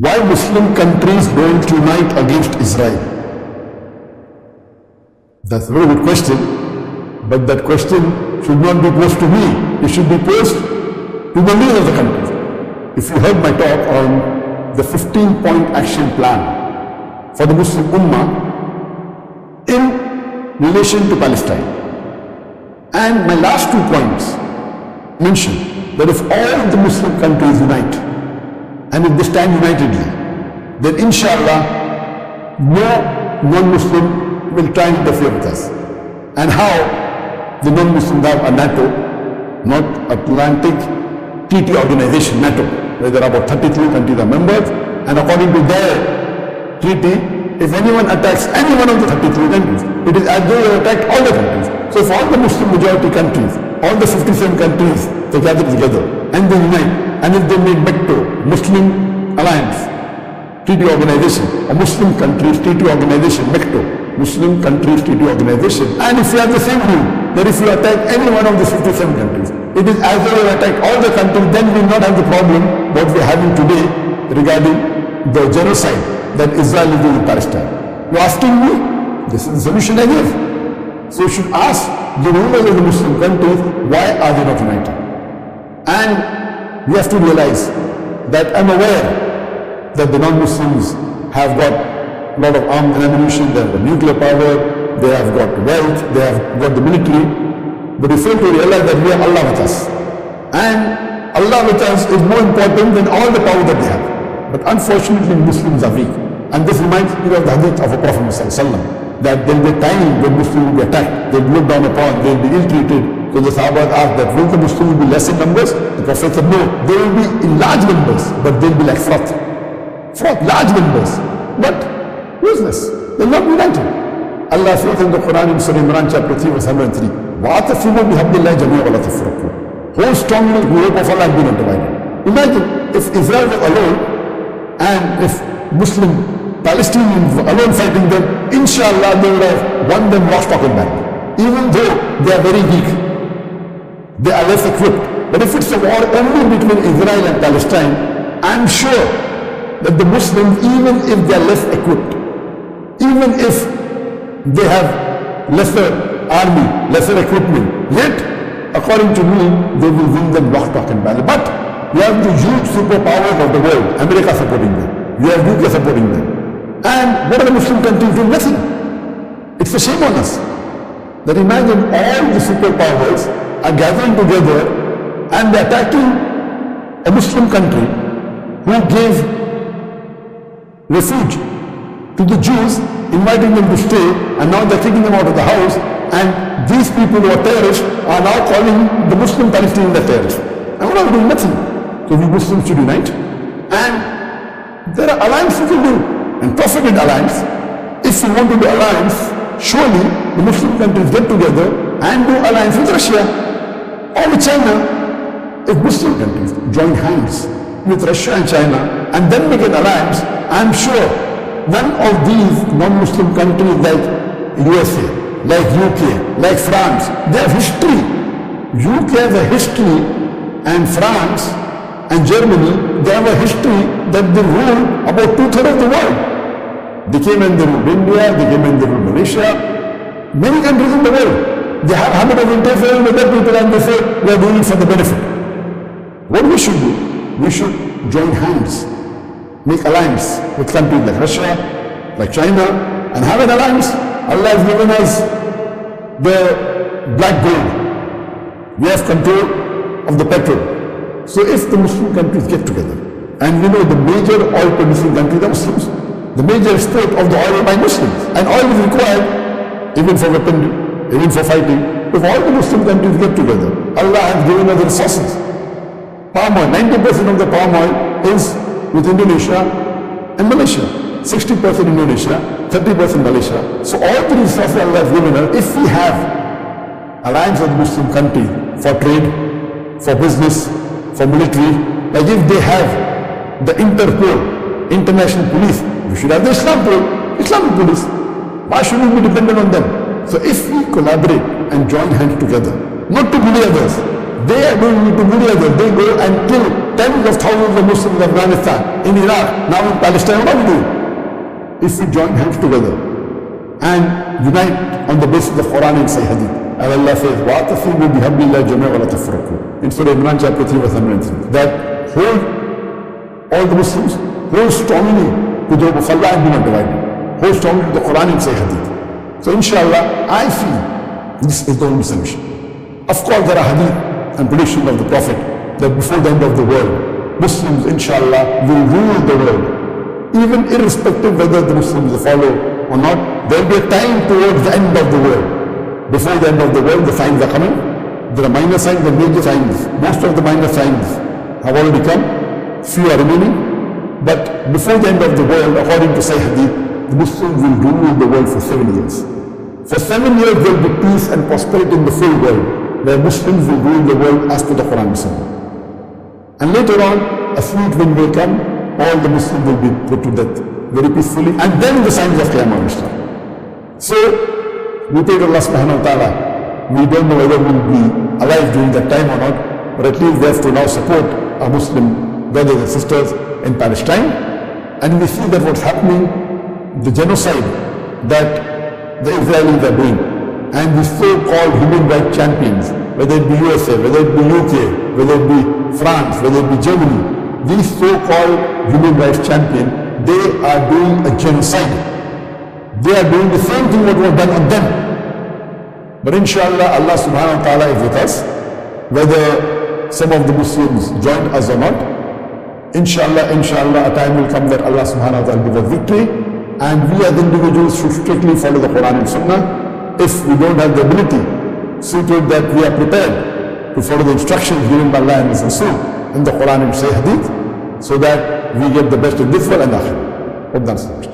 Why Muslim countries don't unite against Israel? That's a very good question, but that question should not be posed to me. It should be posed to the leaders of the countries. If you heard my talk on the 15-point action plan for the Muslim Ummah in relation to Palestine, and my last 2 points mention that if all the Muslim countries unite and if they stand unitedly, then inshallah no non-Muslim will try and interfere with us. And how the non-Muslims have a NATO, North Atlantic Treaty Organization, NATO, where there are about 33 countries are members, and according to their treaty, if anyone attacks any one of the 33 countries, it is as though they attacked all the countries. So if all the Muslim majority countries, all the 57 countries, they gather together and they unite, and if they make MECTO, Muslim Alliance Treaty Organization, a Muslim Countries Treaty Organization, MECTO, Muslim Countries Treaty Organization, and if you have the same rule, that if you attack any one of the 57 countries, it is as though you attack all the countries, then we will not have the problem what we are having today regarding the genocide that Israel is doing in Palestine. You are asking me, this is the solution I give. So you should ask the rulers of the Muslim countries, why are they not united? And we have to realize that I'm aware that the non-Muslims have got a lot of arms and ammunition, they have got nuclear power, they have got wealth, they have got the military, but we fail to realize that we have Allah with us. And Allah with us is more important than all the power that they have. But unfortunately Muslims are weak. And this reminds me of the hadith of a Prophet ﷺ, that there will be a time when Muslims will be attacked, they will be looked down upon, they will be ill-treated. So the Sahaba asked that, will the Muslims be less in numbers? The Prophet said, no, they will be in large numbers, but they will be like froth. Froth, large numbers, but useless. They will not be united. Allah says in the Quran in Surah Imran chapter 3 verse 103, وَعَتَفِمُوا بِحَبِّ اللَّهِ جَمِيعًا وَلَا تَفْرَقُوا. Hold strongly with the rope of Allah and be not divided. Imagine if Israel was alone and if Muslim Palestinians were alone fighting them, inshallah they would have won them lock, stock and barrel. Even though they are very weak, they are less equipped. But if it's a war only between Israel and Palestine, I'm sure that the Muslims, even if they are less equipped, even if they have lesser army, lesser equipment, yet according to me, they will win them lock, stock and barrel. But you have the huge superpowers of the world, America supporting them, you have UK supporting them. And what are the Muslim countries doing? Nothing. It's a shame on us. That imagine all the superpowers are gathering together and they're attacking a Muslim country who gave refuge to the Jews, inviting them to stay, and now they're kicking them out of the house, and these people who are terrorists are now calling the Muslim Palestinians the terrorists. And what are we doing? Nothing. So we Muslims should unite, and there are alliances to do, and profligate alliance. If we want to do alliance, surely the Muslim countries get together and do alliance with Russia or with China. If Muslim countries join hands with Russia and China and then make an alliance, I'm sure none of these non-Muslim countries like USA, like UK, like France, they have history. UK has a history, and France and Germany, they have a history that they rule about 2/3 of the world. They came and they ruled India, they came and they ruled Malaysia, many countries in the world. They have a habit of interfering with other people and they say, we are doing it for the benefit. What we should do? We should join hands, make alliance with countries like Russia, like China, and have an alliance. Allah has given us the black gold. We have control of the petrol. So if the Muslim countries get together, and you know the major oil producing countries are Muslims, the major export of the oil by Muslims, and oil is required even for weaponry, even for fighting. If all the Muslim countries get together, Allah has given us the resources. Palm oil, 90% of the palm oil is with Indonesia and Malaysia. 60% Indonesia, 30% Malaysia. So all the resources Allah has given us, if we have alliance with Muslim country for trade, for business, for military, like if they have the Interpol, international police, we should have the Islamic police. Why should we be dependent on them? So if we collaborate and join hands together, not to bully others, they are going to bully others, they go and kill tens of thousands of Muslims in Afghanistan, in Iraq, now in Palestine. What do we do? If we join hands together and unite on the basis of Quran and Sahih Hadith. And Allah says, وَاعْتَصِمُوا بِحَبْلِ اللَّهِ جَمِيعًا وَلَا تَفَرَّقُوا. In Surah Imran chapter 3 verse 103. That hold all the Muslims, hold strongly to the book of Allah and do not divide them. Hold strongly to the Quran and Sahih Hadith. So inshallah, I feel this is the only solution. Of course, there are hadith and predictions of the Prophet that before the end of the world, Muslims inshallah will rule the world. Even irrespective whether the Muslims follow or not, there will be a time towards the end of the world. Before the end of the world, the signs are coming. There are minor signs and major signs. Most of the minor signs have already come. Few are remaining. But before the end of the world, according to Sahih Hadith, the Muslims will rule the world for 7 years. For 7 years, there will be peace and prosperity in the full world, where Muslims will rule the world as per the Quran and Sunnah. And later on, a sweet wind will come, all the Muslims will be put to death very peacefully, and then the signs of Qiyamah will start. So, we pray to Allah subhanahu wa ta'ala. We don't know whether we will be alive during that time or not, but at least we have to now support our Muslim brothers and sisters in Palestine. And we see that what's happening, the genocide that the Israelis are doing, and the so-called human rights champions, whether it be USA, whether it be UK, whether it be France, whether it be Germany, these so-called human rights champions, they are doing a genocide. They are doing the same thing that was done on them. But inshallah, Allah subhanahu wa ta'ala is with us. Whether some of the Muslims join us or not, inshallah, a time will come that Allah subhanahu wa ta'ala will give us victory. And we as individuals should strictly follow the Quran and Sunnah. If we don't have the ability, see to it that we are prepared to follow the instructions given by Allah and His Rasul in the Quran and Sahih Hadith, so that we get the best in this world and akhirah. Hope that's the question.